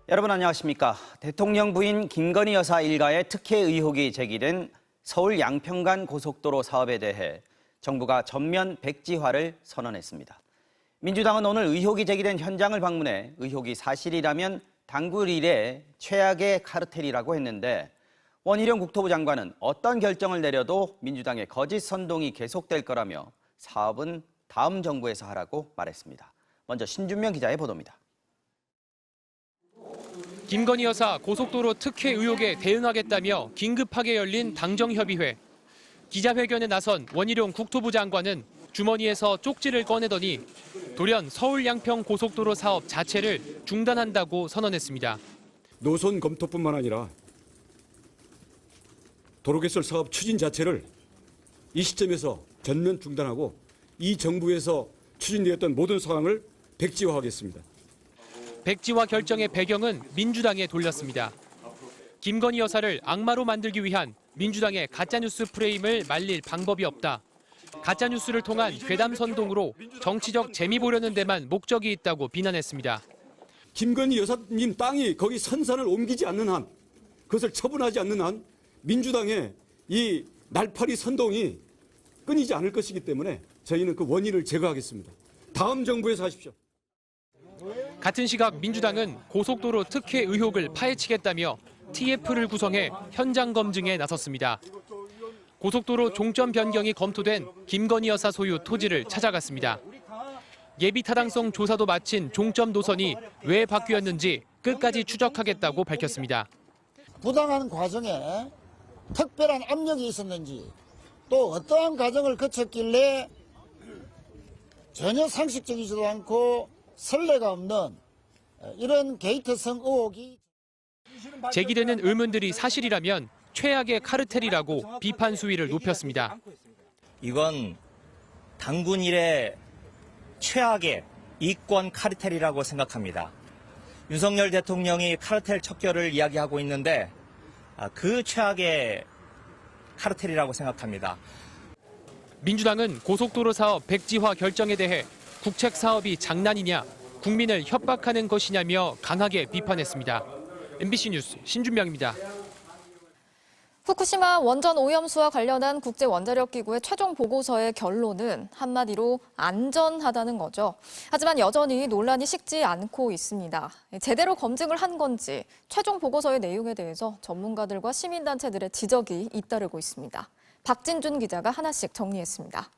여러분 안녕하십니까. 대통령 부인 김건희 여사 일가의 특혜 의혹이 제기된 서울 양평간 고속도로 사업에 대해 정부가 전면 백지화를 선언했습니다. 민주당은 오늘 의혹이 제기된 현장을 방문해 의혹이 사실이라면 당군 이래 최악의 카르텔이라고 했는데 원희룡 국토부 장관은 어떤 결정을 내려도 민주당의 거짓 선동이 계속될 거라며 사업은 다음 정부에서 하라고 말했습니다. 먼저 신준명 기자의 보도입니다. 김건희 여사 고속도로 특혜 의혹에 대응하겠다며 긴급하게 열린 당정협의회. 기자회견에 나선 원희룡 국토부 장관은 주머니에서 쪽지를 꺼내더니 돌연 서울 양평 고속도로 사업 자체를 중단한다고 선언했습니다. 노선 검토뿐만 아니라 도로개설 사업 추진 자체를 이 시점에서 전면 중단하고 이 정부에서 추진되었던 모든 사항을 백지화하겠습니다. 백지화 결정의 배경은 민주당에 돌렸습니다. 김건희 여사를 악마로 만들기 위한 민주당의 가짜뉴스 프레임을 말릴 방법이 없다. 가짜뉴스를 통한 괴담 선동으로 정치적 재미 보려는 데만 목적이 있다고 비난했습니다. 김건희 여사님 땅이 거기 선산을 옮기지 않는 한, 그것을 처분하지 않는 한 민주당의 이 날파리 선동이 끊이지 않을 것이기 때문에 저희는 그 원인을 제거하겠습니다. 다음 정부에서 하십시오. 같은 시각 민주당은 고속도로 특혜 의혹을 파헤치겠다며 TF를 구성해 현장 검증에 나섰습니다. 고속도로 종점 변경이 검토된 김건희 여사 소유 토지를 찾아갔습니다. 예비 타당성 조사도 마친 종점 노선이 왜 바뀌었는지 끝까지 추적하겠다고 밝혔습니다. 부당한 과정에 특별한 압력이 있었는지 또 어떠한 과정을 거쳤길래 전혀 상식적이지도 않고 선례가 없는 이런 게이트성 의혹이 제기되는 의문들이 사실이라면 최악의 카르텔이라고 비판 수위를 높였습니다. 이건 당군 이래 최악의 이권 카르텔이라고 생각합니다. 윤석열 대통령이 카르텔 척결을 이야기하고 있는데 그 최악의 카르텔이라고 생각합니다. 민주당은 고속도로 사업 백지화 결정에 대해 국책 사업이 장난이냐, 국민을 협박하는 것이냐며 강하게 비판했습니다. MBC 뉴스 신준명입니다. 후쿠시마 원전 오염수와 관련한 국제원자력기구의 최종 보고서의 결론은 한마디로 안전하다는 거죠. 하지만 여전히 논란이 식지 않고 있습니다. 제대로 검증을 한 건지 최종 보고서의 내용에 대해서 전문가들과 시민단체들의 지적이 잇따르고 있습니다. 박진준 기자가 하나씩 정리했습니다.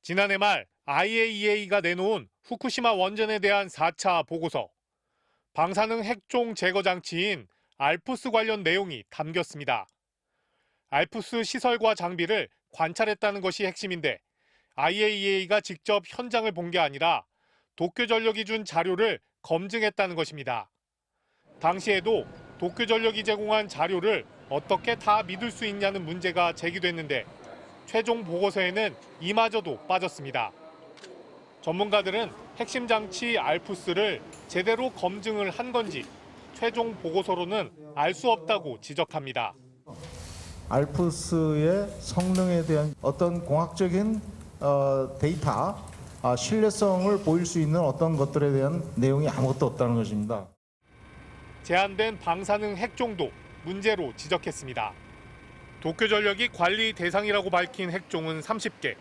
지난해 말 IAEA가 내놓은 후쿠시마 원전에 대한 4차 보고서. 방사능 핵종 제거 장치인 알프스 관련 내용이 담겼습니다. 알프스 시설과 장비를 관찰했다는 것이 핵심인데 IAEA가 직접 현장을 본 게 아니라 도쿄전력이 준 자료를 검증했다는 것입니다. 당시에도 도쿄전력이 제공한 자료를 어떻게 다 믿을 수 있냐는 문제가 제기됐는데 최종 보고서에는 이마저도 빠졌습니다. 전문가들은 핵심 장치 알프스를 제대로 검증을 한 건지 최종 보고서로는 알 수 없다고 지적합니다. 알프스의 성능에 대한 어떤 공학적인 데이터, 신뢰성을 보일 수 있는 어떤 것들에 대한 내용이 아무것도 없다는 것입니다. 제한된 방사능 핵종도 문제로 지적했습니다. 도쿄전력이 관리 대상이라고 밝힌 핵종은 30개.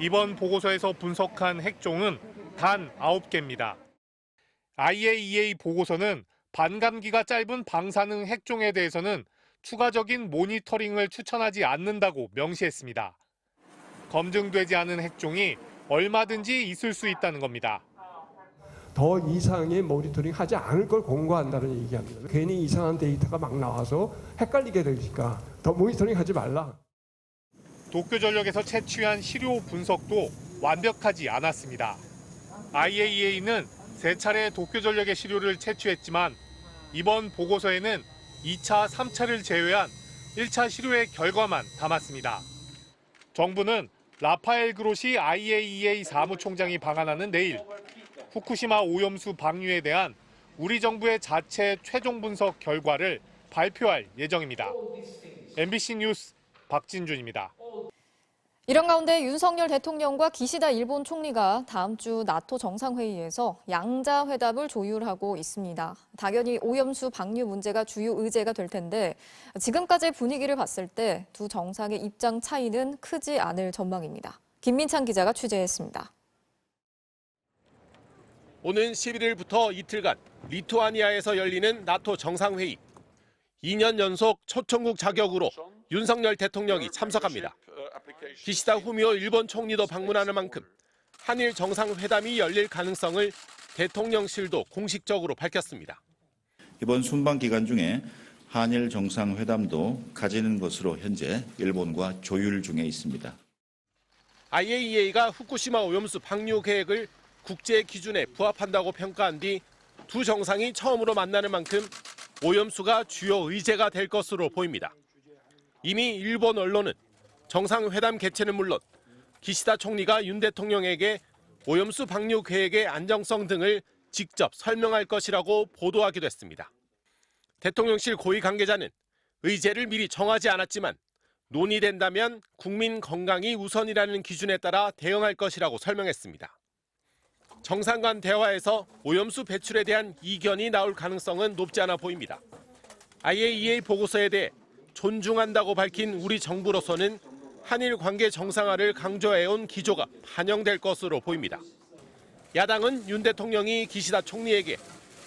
이번 보고서에서 분석한 핵종은 단 9개입니다. IAEA 보고서는 반감기가 짧은 방사능 핵종에 대해서는 추가적인 모니터링을 추천하지 않는다고 명시했습니다. 검증되지 않은 핵종이 얼마든지 있을 수 있다는 겁니다. 더 이상의 모니터링 하지 않을 걸 권고한다는 얘기합니다. 괜히 이상한 데이터가 막 나와서 헷갈리게 되니까 더 모니터링 하지 말라. 도쿄전력에서 채취한 시료 분석도 완벽하지 않았습니다. IAEA는 3차례 도쿄전력의 시료를 채취했지만 이번 보고서에는 2차, 3차를 제외한 1차 시료의 결과만 담았습니다. 정부는 라파엘 그로시 IAEA 사무총장이 방한하는 내일 후쿠시마 오염수 방류에 대한 우리 정부의 자체 최종 분석 결과를 발표할 예정입니다. MBC 뉴스 박진준입니다. 이런 가운데 윤석열 대통령과 기시다 일본 총리가 다음 주 나토 정상회의에서 양자회담을 조율하고 있습니다. 당연히 오염수 방류 문제가 주요 의제가 될 텐데 지금까지의 분위기를 봤을 때 두 정상의 입장 차이는 크지 않을 전망입니다. 김민찬 기자가 취재했습니다. 오는 11일부터 이틀간 리투아니아에서 열리는 나토 정상회의. 2년 연속 초청국 자격으로 윤석열 대통령이 참석합니다. 기시다 후미오 일본 총리도 방문하는 만큼 한일 정상회담이 열릴 가능성을 대통령실도 공식적으로 밝혔습니다. 이번 순방 기간 중에 한일 정상회담도 가지는 것으로 현재 일본과 조율 중에 있습니다. IAEA가 후쿠시마 오염수 방류 계획을 국제 기준에 부합한다고 평가한 뒤 두 정상이 처음으로 만나는 만큼 오염수가 주요 의제가 될 것으로 보입니다. 이미 일본 언론은 정상회담 개최는 물론 기시다 총리가 윤 대통령에게 오염수 방류 계획의 안정성 등을 직접 설명할 것이라고 보도하기도 했습니다. 대통령실 고위 관계자는 의제를 미리 정하지 않았지만 논의된다면 국민 건강이 우선이라는 기준에 따라 대응할 것이라고 설명했습니다. 정상 간 대화에서 오염수 배출에 대한 이견이 나올 가능성은 높지 않아 보입니다. IAEA 보고서에 대해 존중한다고 밝힌 우리 정부로서는 한일 관계 정상화를 강조해온 기조가 반영될 것으로 보입니다. 야당은 윤 대통령이 기시다 총리에게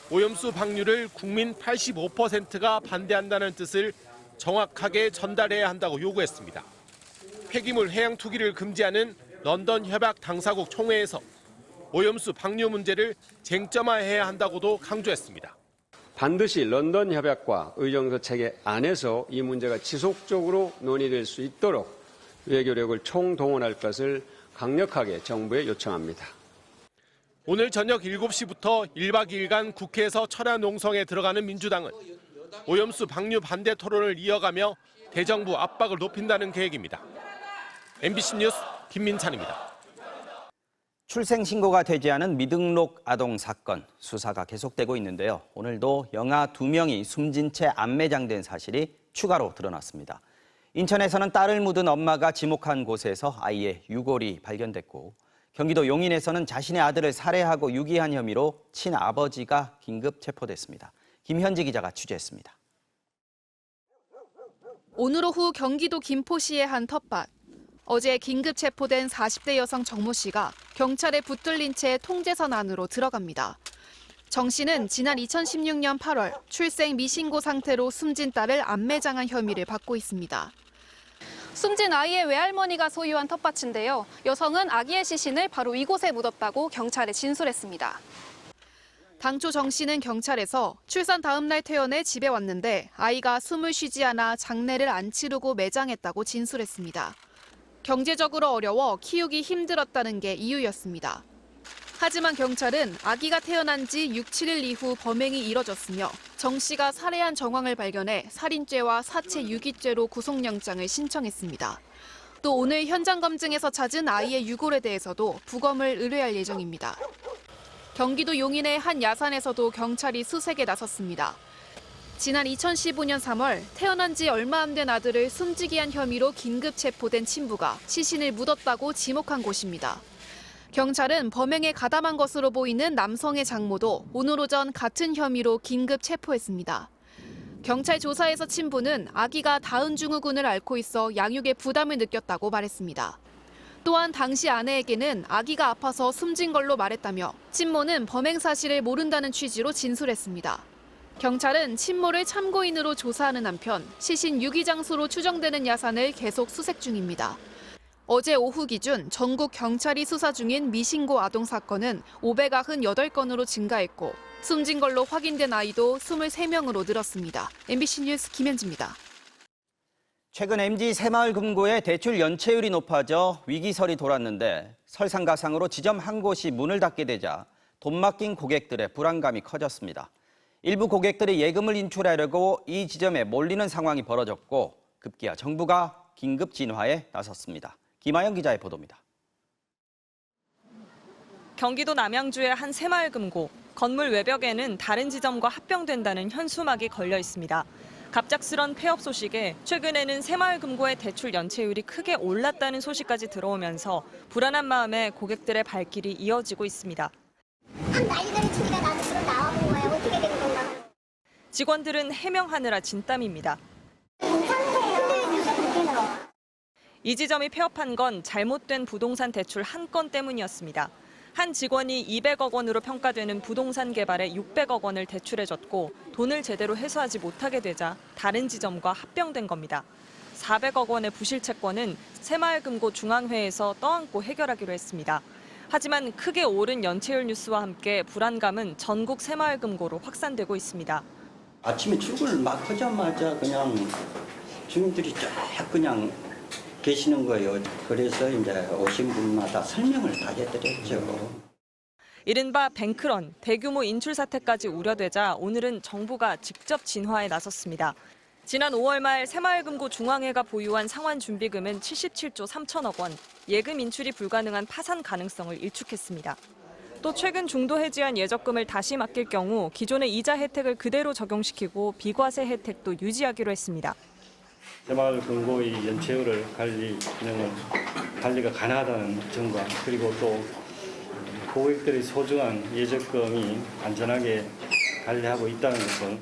오염수 방류를 국민 85%가 반대한다는 뜻을 정확하게 전달해야 한다고 요구했습니다. 폐기물 해양 투기를 금지하는 런던 협약 당사국 총회에서 오염수 방류 문제를 쟁점화해야 한다고도 강조했습니다. 반드시 런던 협약과 의정서 체계 안에서 이 문제가 지속적으로 논의될 수 있도록 외교력을 총동원할 것을 강력하게 정부에 요청합니다. 오늘 저녁 7시부터 1박 2일간 국회에서 철야 농성에 들어가는 민주당은 오염수 방류 반대 토론을 이어가며 대정부 압박을 높인다는 계획입니다. MBC 뉴스 김민찬입니다. 출생 신고가 되지 않은 미등록 아동 사건 수사가 계속되고 있는데요. 오늘도 영아 2명이 숨진 채 안매장된 사실이 추가로 드러났습니다. 인천에서는 딸을 묻은 엄마가 지목한 곳에서 아이의 유골이 발견됐고 경기도 용인에서는 자신의 아들을 살해하고 유기한 혐의로 친아버지가 긴급 체포됐습니다. 김현지 기자가 취재했습니다. 오늘 오후 경기도 김포시의 한 텃밭. 어제 긴급 체포된 40대 여성 정모 씨가 경찰에 붙들린 채 통제선 안으로 들어갑니다. 정 씨는 지난 2016년 8월 출생 미신고 상태로 숨진 딸을 안매장한 혐의를 받고 있습니다. 숨진 아이의 외할머니가 소유한 텃밭인데요. 여성은 아기의 시신을 바로 이곳에 묻었다고 경찰에 진술했습니다. 당초 정 씨는 경찰에서 출산 다음 날 퇴원해 집에 왔는데 아이가 숨을 쉬지 않아 장례를 안 치르고 매장했다고 진술했습니다. 경제적으로 어려워 키우기 힘들었다는 게 이유였습니다. 하지만 경찰은 아기가 태어난 지 6, 7일 이후 범행이 이뤄졌으며 정 씨가 살해한 정황을 발견해 살인죄와 사체 유기죄로 구속영장을 신청했습니다. 또 오늘 현장 검증에서 찾은 아이의 유골에 대해서도 부검을 의뢰할 예정입니다. 경기도 용인의 한 야산에서도 경찰이 수색에 나섰습니다. 지난 2015년 3월 태어난 지 얼마 안 된 아들을 숨지게 한 혐의로 긴급 체포된 친부가 시신을 묻었다고 지목한 곳입니다. 경찰은 범행에 가담한 것으로 보이는 남성의 장모도 오늘 오전 같은 혐의로 긴급 체포했습니다. 경찰 조사에서 친부는 아기가 다운증후군을 앓고 있어 양육에 부담을 느꼈다고 말했습니다. 또한 당시 아내에게는 아기가 아파서 숨진 걸로 말했다며 친모는 범행 사실을 모른다는 취지로 진술했습니다. 경찰은 친모를 참고인으로 조사하는 한편 시신 유기 장소로 추정되는 야산을 계속 수색 중입니다. 어제 오후 기준 전국 경찰이 수사 중인 미신고 아동 사건은 598건으로 증가했고 숨진 걸로 확인된 아이도 23명으로 늘었습니다. MBC 뉴스 김현지입니다. 최근 MG 새마을 금고의 대출 연체율이 높아져 위기설이 돌았는데 설상가상으로 지점 한 곳이 문을 닫게 되자 돈 맡긴 고객들의 불안감이 커졌습니다. 일부 고객들이 예금을 인출하려고 이 지점에 몰리는 상황이 벌어졌고 급기야 정부가 긴급 진화에 나섰습니다. 김아영 기자의 보도입니다. 경기도 남양주의 한 새마을 금고. 건물 외벽에는 다른 지점과 합병된다는 현수막이 걸려 있습니다. 갑작스런 폐업 소식에 최근에는 새마을금고의 대출 연체율이 크게 올랐다는 소식까지 들어오면서 불안한 마음에 고객들의 발길이 이어지고 있습니다. 난리들이 치니까 나도 그럼 나와본 거예요. 어떻게 된 건가. 직원들은 해명하느라 진땀입니다. 이 지점이 폐업한 건 잘못된 부동산 대출 한 건 때문이었습니다. 한 직원이 200억 원으로 평가되는 부동산 개발에 600억 원을 대출해줬고 돈을 제대로 회수하지 못하게 되자 다른 지점과 합병된 겁니다. 400억 원의 부실 채권은 새마을금고 중앙회에서 떠안고 해결하기로 했습니다. 하지만 크게 오른 연체율 뉴스와 함께 불안감은 전국 새마을금고로 확산되고 있습니다. 아침에 출근을 막 하자마자 그냥 주민들이 쫙 그냥 계시는 거예요. 그래서 이제 오신 분마다 설명을 다 해드렸죠. 이른바 뱅크런, 대규모 인출 사태까지 우려되자 오늘은 정부가 직접 진화에 나섰습니다. 지난 5월 말 새마을금고 중앙회가 보유한 상환준비금은 77조 3천억 원, 예금 인출이 불가능한 파산 가능성을 일축했습니다. 또 최근 중도 해지한 예적금을 다시 맡길 경우 기존의 이자 혜택을 그대로 적용시키고 비과세 혜택도 유지하기로 했습니다. 새마을금고의 연체율을 관리가 가능하다는 점과 그리고 또 고객들의 소중한 예적금이 안전하게 관리하고 있다는 것을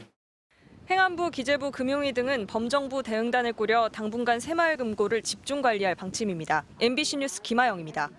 행안부, 기재부, 금융위 등은 범정부 대응단을 꾸려 당분간 새마을금고를 집중 관리할 방침입니다. MBC 뉴스 김아영입니다.